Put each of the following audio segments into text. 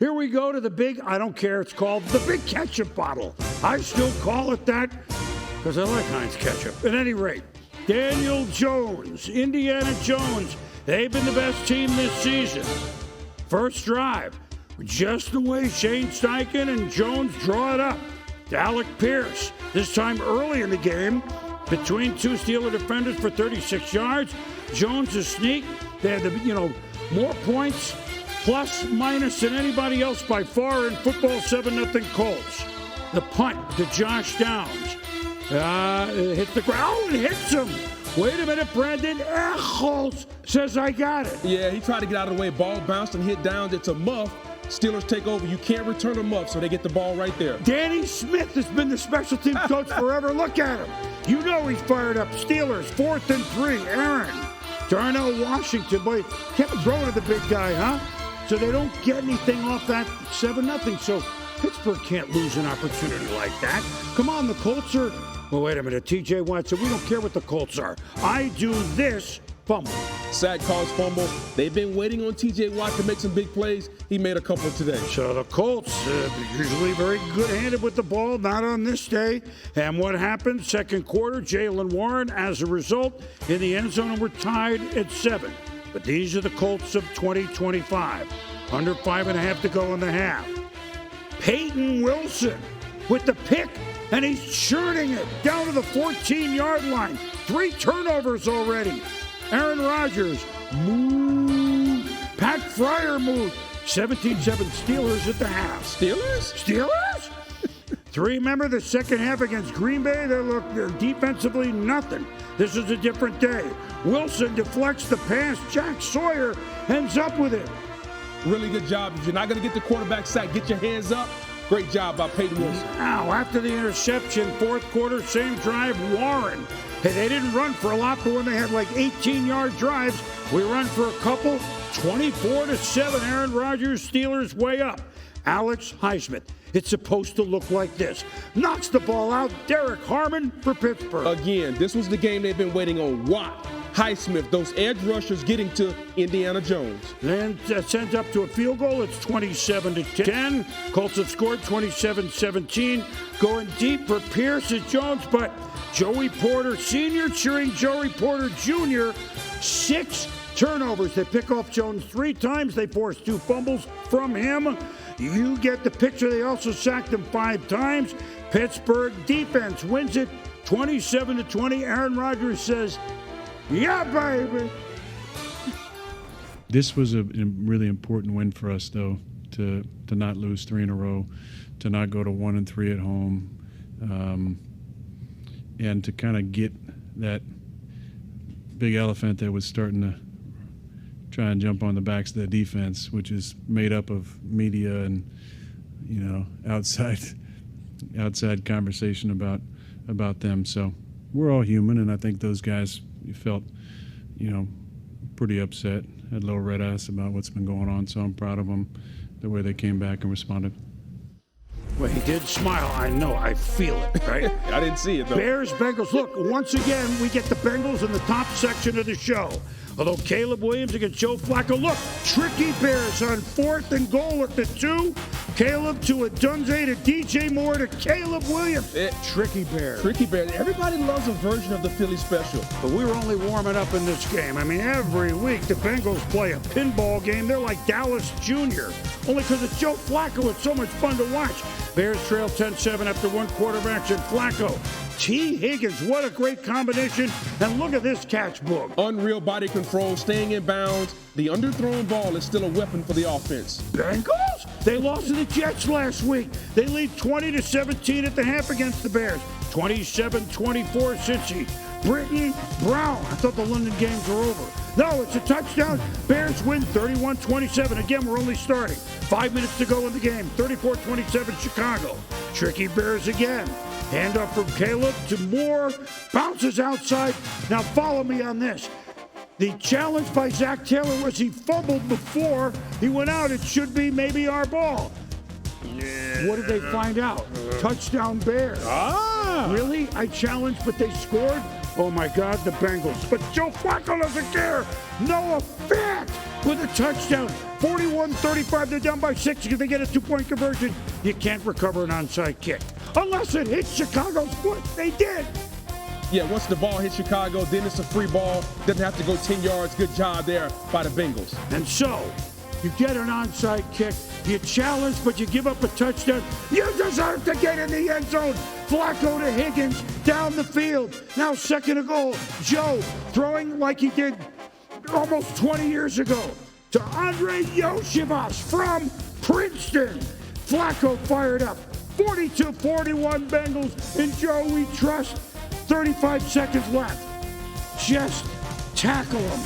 Here we go to the big, I don't care, it's called the big ketchup bottle. I still call it that because I like Heinz ketchup. At any rate, Daniel Jones, Indiana Jones, they've been the best team this season. First drive, just the way Shane Steichen and Jones draw it up. To Alec Pierce, this time early in the game, between two Steeler defenders for 36 yards. Jones a sneak. They had more points, plus, minus than anybody else by far in football, 7-0 Colts. The punt to Josh Downs. It hit the ground. Oh, it hits him. Wait a minute, Brandon Echols says, I got it. Yeah, he tried to get out of the way. Ball bounced and hit Downs. It's a muff. Steelers take over. You can't return a muff, so they get the ball right there. Danny Smith has been the special teams coach forever. Look at him. You know he's fired up. Steelers, 4th and 3. Aaron. Darnell Washington. Boy, kept throwing to the big guy, huh? So they don't get anything off that 7-0. So Pittsburgh can't lose an opportunity like that. Come on, the Colts are... Well, wait a minute. TJ Watt said, we don't care what the Colts are. I do this. Fumble. Sack calls fumble. They've been waiting on TJ Watt to make some big plays. He made a couple today. So the Colts, usually very good-handed with the ball, not on this day. And what happened? Second quarter, Jaylen Warren, as a result, in the end zone, and we're tied at 7. But these are the Colts of 2025. Under 5.5 to go in the half. Peyton Wilson with the pick, and he's churning it down to the 14-yard line. 3 turnovers already. Aaron Rodgers, move. Pat Fryer, move. 17-7 Steelers at the half. Steelers? Remember the second half against Green Bay? They're defensively nothing. This is a different day. Wilson deflects the pass. Jack Sawyer ends up with it. Really good job. If you're not going to get the quarterback sack, get your hands up. Great job by Peyton Wilson. Now, after the interception, fourth quarter, same drive, Warren. Hey, they didn't run for a lot, but when they had like 18-yard drives, we run for a couple. 24-7, Aaron Rodgers, Steelers way up. Alex Highsmith. It's supposed to look like this. Knocks the ball out. Derek Harmon for Pittsburgh. Again, this was the game they've been waiting on. Watt, Highsmith, those edge rushers getting to Indiana Jones. Then sends up to a field goal. It's 27-10. Colts have scored 27-17. Going deep for Pierce and Jones, but Joey Porter Sr. cheering Joey Porter Jr. 6 turnovers. They pick off Jones 3 times. They force 2 fumbles from him. You get the picture. They also sacked him 5 times. Pittsburgh defense wins it 27-20. Aaron Rodgers says, yeah, baby. This was a really important win for us, though, to not lose 3 in a row, to not go to 1-3 at home, and to kind of get that big elephant that was starting to try and jump on the backs of the defense, which is made up of media and, outside conversation about them. So we're all human, and I think those guys felt, pretty upset, had a little red ass about what's been going on. So I'm proud of them, the way they came back and responded. Well, he did smile. I know. I feel it, right? I didn't see it, though. Bears, Bengals. Look, once again, we get the Bengals in the top section of the show. Although Caleb Williams against Joe Flacco. Look, tricky Bears on 4th and goal at the 2. Caleb to Adunze to DJ Moore to Caleb Williams. Tricky Bears. Tricky Bears. Everybody loves a version of the Philly special. But we were only warming up in this game. I mean, every week the Bengals play a pinball game. They're like Dallas Jr. Only because it's Joe Flacco. It's so much fun to watch. Bears trail 10-7 after 1 quarter of action. Flacco. T. Higgins, what a great combination. And look at this catch, Boog. Unreal body control, staying in bounds. The underthrown ball is still a weapon for the offense. Bengals? They lost to the Jets last week. They lead 20-17 at the half against the Bears. 27-24 Cincy. Brittany Brown. I thought the London games were over. No, it's a touchdown. Bears win 31-27. Again, we're only starting. 5 minutes to go in the game. 34-27 Chicago. Tricky Bears again. Hand up from Caleb to Moore. Bounces outside. Now follow me on this. The challenge by Zach Taylor was he fumbled before he went out. It should be maybe our ball. Yeah. What did they find out? Touchdown Bears. Ah. Really? I challenged, but they scored? Oh, my God, the Bengals. But Joe Flacco doesn't care. Noah Fant with a touchdown. 41-35. They're down by 6 because they get a 2-point conversion. You can't recover an onside kick unless it hits Chicago's foot. They did. Yeah, once the ball hits Chicago, then it's a free ball. Doesn't have to go 10 yards. Good job there by the Bengals. And so, you get an onside kick. You challenge, but you give up a touchdown. You deserve to get in the end zone. Flacco to Higgins down the field. Now 2nd and goal. Joe throwing like he did almost 20 years ago to Andre Yoshivas from Princeton. Flacco fired up. 42-41 Bengals. And Joe, we trust. 35 seconds left. Just tackle him.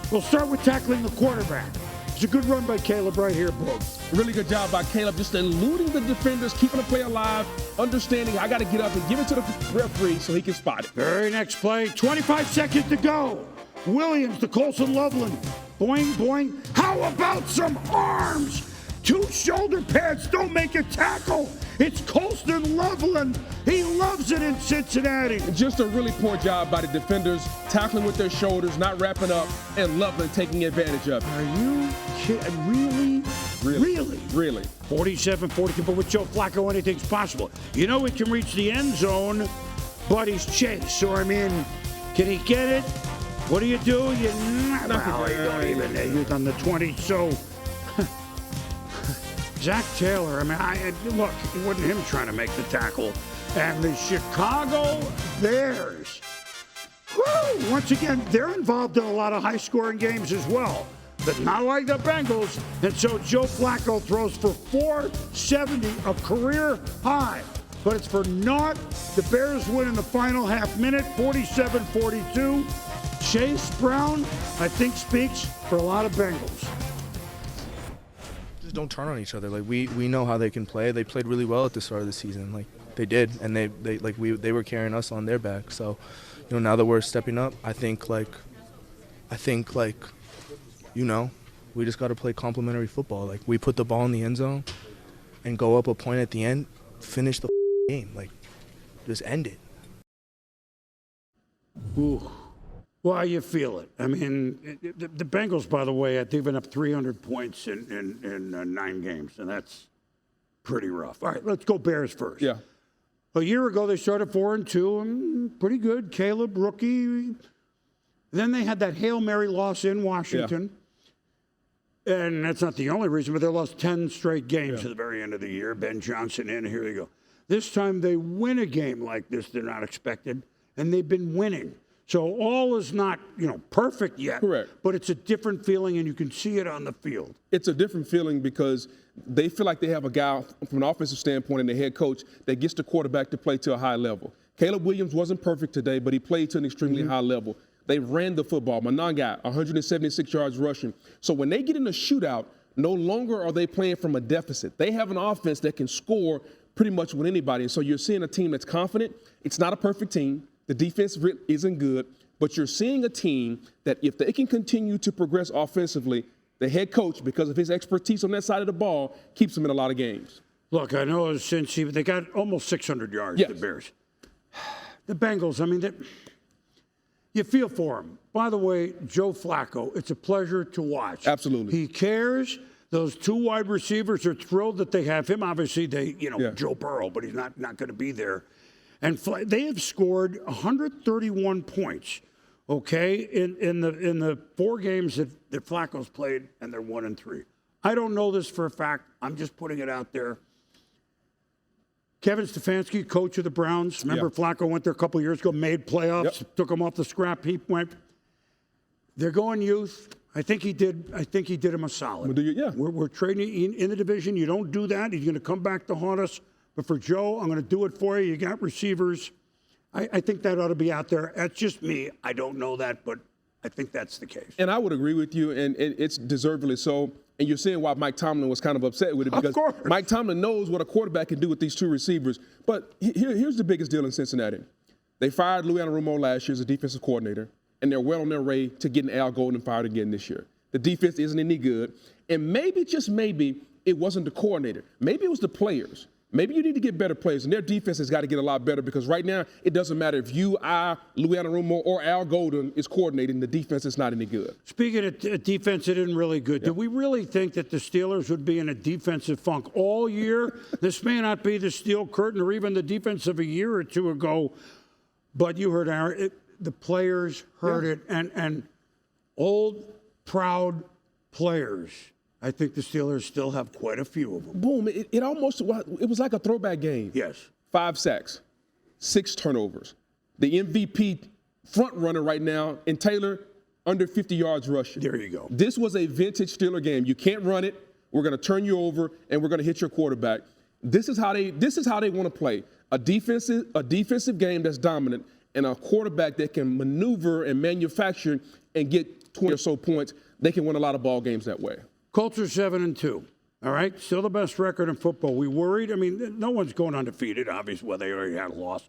We'll start with tackling the quarterback. It's a good run by Caleb right here, Boog. Really good job by Caleb, just eluding the defenders, keeping the play alive, understanding I got to get up and give it to the referee so he can spot it. Very next play, 25 seconds to go. Williams to Colson Loveland. Boing, boing. How about some arms? 2 shoulder pads don't make a tackle. It's Colston Loveland. He loves it in Cincinnati. Just a really poor job by the defenders, tackling with their shoulders, not wrapping up, and Loveland taking advantage of it. Are you kidding? Really? Really. 47-42, but with Joe Flacco, anything's possible. You know he can reach the end zone, but he's chased. So, I mean, can he get it? What do? You don't even. You're on the 20, so... Zach Taylor, I mean, look, it wasn't him trying to make the tackle. And the Chicago Bears, once again, they're involved in a lot of high-scoring games as well, but not like the Bengals. And so Joe Flacco throws for 470, a career high. But it's for naught. The Bears win in the final half minute, 47-42. Chase Brown, I think, speaks for a lot of Bengals. Don't turn on each other. Like we know how they can play. They played really well at the start of the season. Like they did, and they were carrying us on their back. So, you know, now that we're stepping up, I think you know, we just got to play complementary football. Like we put the ball in the end zone and go up a point at the end, finish the game. Like just end it. Ooh. Well, you feel it. I mean, the Bengals, by the way, they've been up 300 points in 9 games, and that's pretty rough. All right, let's go Bears first. Yeah. A year ago, they started 4-2, and pretty good. Caleb, rookie. Then they had that Hail Mary loss in Washington. Yeah. And that's not the only reason, but they lost 10 straight games at the very end of the year. Ben Johnson in, here they go. This time they win a game like this they're not expected, and they've been winning. So all is not, perfect yet. Correct. But it's a different feeling, and you can see it on the field. It's a different feeling because they feel like they have a guy from an offensive standpoint and the head coach that gets the quarterback to play to a high level. Caleb Williams wasn't perfect today, but he played to an extremely high level. They ran the football. Monangai, 176 yards rushing. So when they get in a shootout, no longer are they playing from a deficit. They have an offense that can score pretty much with anybody. And so you're seeing a team that's confident. It's not a perfect team. The defense isn't good, but you're seeing a team that if they can continue to progress offensively, the head coach, because of his expertise on that side of the ball, keeps them in a lot of games. Look, I know since they got almost 600 yards, the Bears. The Bengals, I mean, you feel for them. By the way, Joe Flacco, it's a pleasure to watch. Absolutely. He cares. Those 2 wide receivers are thrilled that they have him. Obviously, Joe Burrow, but he's not going to be there. And they have scored 131 points, in the 4 games that Flacco's played, and they're 1-3. I don't know this for a fact. I'm just putting it out there. Kevin Stefanski, coach of the Browns. Remember Flacco went there a couple years ago, made playoffs, took him off the scrap heap, They're going youth. I think he did him a solid. We're trading in the division. You don't do that. He's going to come back to haunt us. But for Joe, I'm going to do it for you. You got receivers. I think that ought to be out there. That's just me. I don't know that, but I think that's the case. And I would agree with you, and it's deservedly so. And you're seeing why Mike Tomlin was kind of upset with it because Mike Tomlin knows what a quarterback can do with these 2 receivers. But here's the biggest deal in Cincinnati. They fired Lou Anarumo last year as a defensive coordinator, and they're well on their way to getting Al Golden fired again this year. The defense isn't any good, and maybe, just maybe, it wasn't the coordinator. Maybe it was the players. maybe you need to get better players, and their defense has got to get a lot better because right now it doesn't matter if you, I, Louis Anarumo, or Al Golden is coordinating. The defense is not any good. Speaking of defense, it isn't really good. Did we really think that the Steelers would be in a defensive funk all year? This may not be the steel curtain or even the defense of a year or two ago, but you heard Aaron, the players heard it, and old, proud players. I think the Steelers still have quite a few of them. Boom, it was like a throwback game. Yes. 5 sacks, 6 turnovers. The MVP front runner right now in Taylor, under 50 yards rushing. There you go. This was a vintage Steeler game. You can't run it. We're going to turn you over, and we're going to hit your quarterback. This is how they want to play. A defensive game that's dominant and a quarterback that can maneuver and manufacture and get 20 or so points. They can win a lot of ball games that way. Colts are 7-2. All right, still the best record in football. We worried? I mean, no one's going undefeated, obviously. Well, they already had a loss.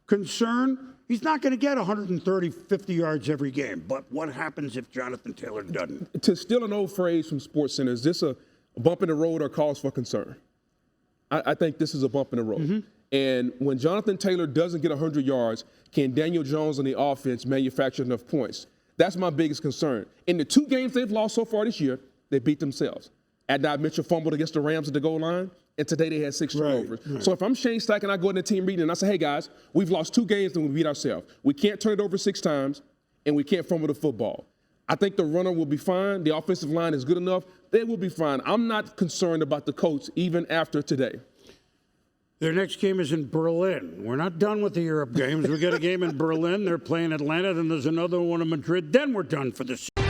Concern? He's not going to get 130, 50 yards every game. But what happens if Jonathan Taylor doesn't? To steal an old phrase from SportsCenter, is this a bump in the road or cause for concern? I think this is a bump in the road. Mm-hmm. And when Jonathan Taylor doesn't get 100 yards, can Daniel Jones on the offense manufacture enough points? That's my biggest concern. In the 2 games they've lost so far this year, they beat themselves. Adonai Mitchell fumbled against the Rams at the goal line, and today they had 6 turnovers. Right. So if I'm Shane Steichen and I go in the team meeting and I say, hey, guys, we've lost 2 games and we beat ourselves. We can't turn it over 6 times, and we can't fumble the football. I think the runner will be fine. The offensive line is good enough. They will be fine. I'm not concerned about the Colts even after today. Their next game is in Berlin. We're not done with the Europe games. We got a game in Berlin. They're playing Atlanta. Then there's another one in Madrid. Then we're done for the season.